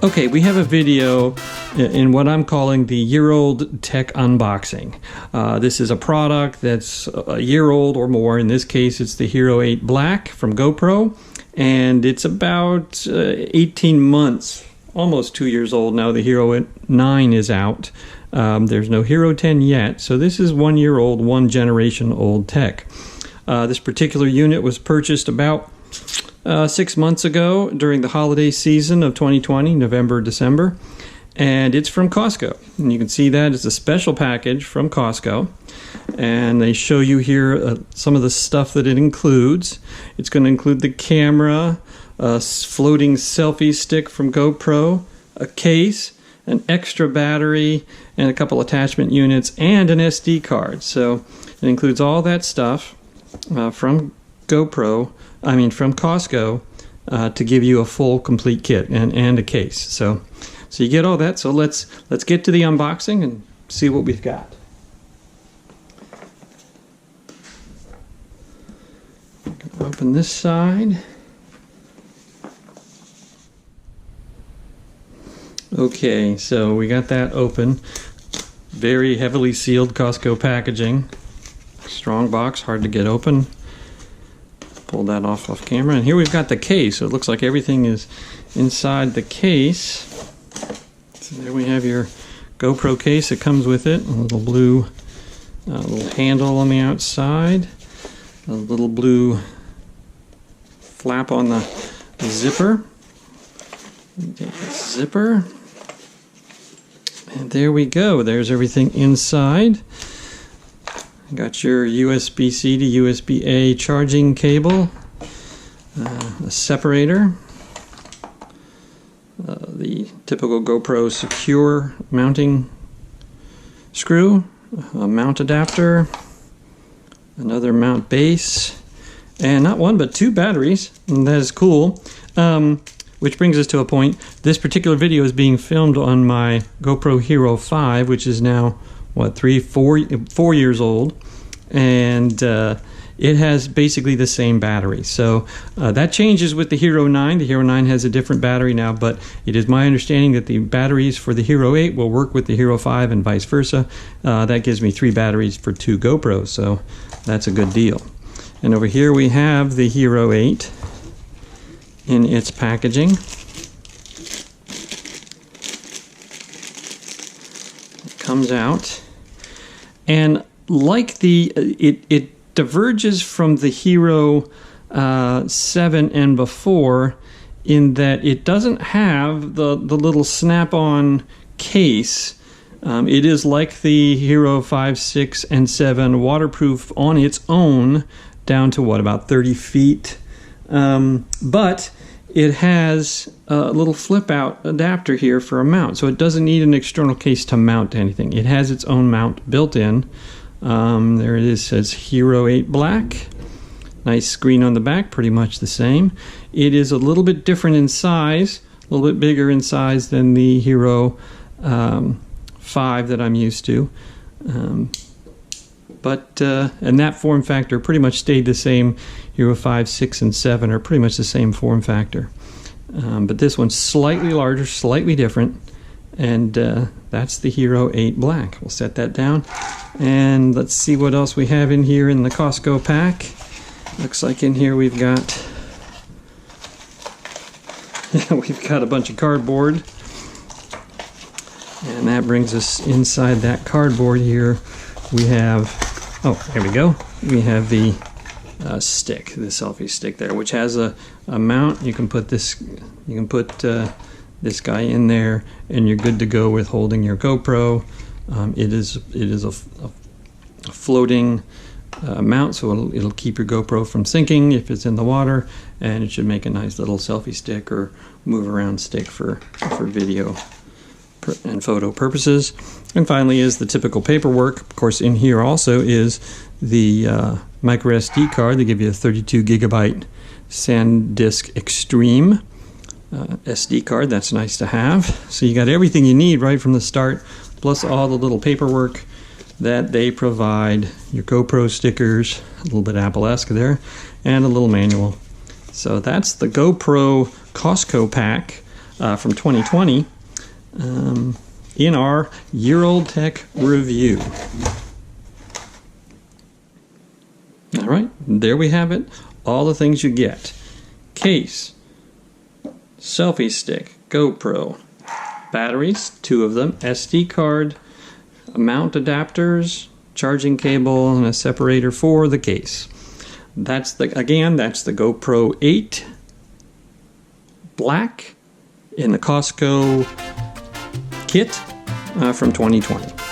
Okay, we have a video in what I'm calling the year-old tech unboxing. This is a product that's a year old or more. In this case, it's the Hero 8 Black from GoPro, and it's about 18 months, almost 2 years old now. The Hero 9 is out. There's no Hero 10 yet, so this is 1 year old, one generation old tech. This particular unit was purchased about 6 months ago during the holiday season of 2020, November, December, and it's from Costco. And you can see that it's a special package from Costco, and they show you here some of the stuff that it includes. It's going to include the camera, a floating selfie stick from GoPro, a case, an extra battery, and a couple attachment units, and an SD card. So it includes all that stuff from Costco, to give you a full complete kit and a case. So you get all that. So let's get to the unboxing and see what we've got. Open this side. Okay, so we got that open. Very heavily sealed Costco packaging. Strong box, hard to get open. Pull that off camera, and here we've got the case. So it looks like everything is inside the case. So there we have your GoPro case. It comes with it. A little blue little handle on the outside. A little blue flap on the zipper. Take the zipper. And there we go. There's everything inside. Got your USB-C to USB-A charging cable, a separator, the typical GoPro secure mounting screw, a mount adapter, another mount base, and not one but two batteries, and that is cool. Which brings us to a point. This particular video is being filmed on my GoPro Hero 5, which is now, what, 4 years old, and it has basically the same battery. So that changes with the Hero 9. The Hero 9 has a different battery now, but it is my understanding that the batteries for the Hero 8 will work with the Hero 5 and vice versa. That gives me 3 batteries for 2 GoPros, so that's a good deal. And over here we have the Hero 8 in its packaging. It comes out, and like it diverges from the Hero 7 and before in that it doesn't have the little snap-on case. It is like the Hero 5, 6, and 7, waterproof on its own down to what, about 30 feet. But it has a little flip-out adapter here for a mount, so it doesn't need an external case to mount anything. It has its own mount built in. There it is, says Hero 8 Black. Nice screen on the back, pretty much the same. It is a little bit different in size, a little bit bigger in size than the Hero 5 that I'm used to. And that form factor pretty much stayed the same. Hero 5, 6, and 7 are pretty much the same form factor. But this one's slightly larger, slightly different, and that's the Hero 8 Black. We'll set that down, and let's see what else we have in here in the Costco pack. Looks like in here we've got a bunch of cardboard, and that brings us inside that cardboard here. We have, oh, there we go. We have the stick, the selfie stick there, which has a mount. You can put this guy in there, and you're good to go with holding your GoPro. It is a floating mount, so it'll keep your GoPro from sinking if it's in the water, and it should make a nice little selfie stick or move around stick for video and photo purposes. And finally is the typical paperwork. Of course, in here also is the micro SD card. They give you a 32 gigabyte SanDisk Extreme SD card. That's nice to have. So you got everything you need right from the start, plus all the little paperwork that they provide. Your GoPro stickers, a little bit Apple-esque there, and a little manual. So that's the GoPro Costco pack. from 2020 in our year-old tech review. All right, there we have it. All the things you get. Case, selfie stick, GoPro, batteries, 2 of them, SD card, mount adapters, charging cable, and a separator for the case. That's the GoPro 8 Black in the Costco kit from 2020.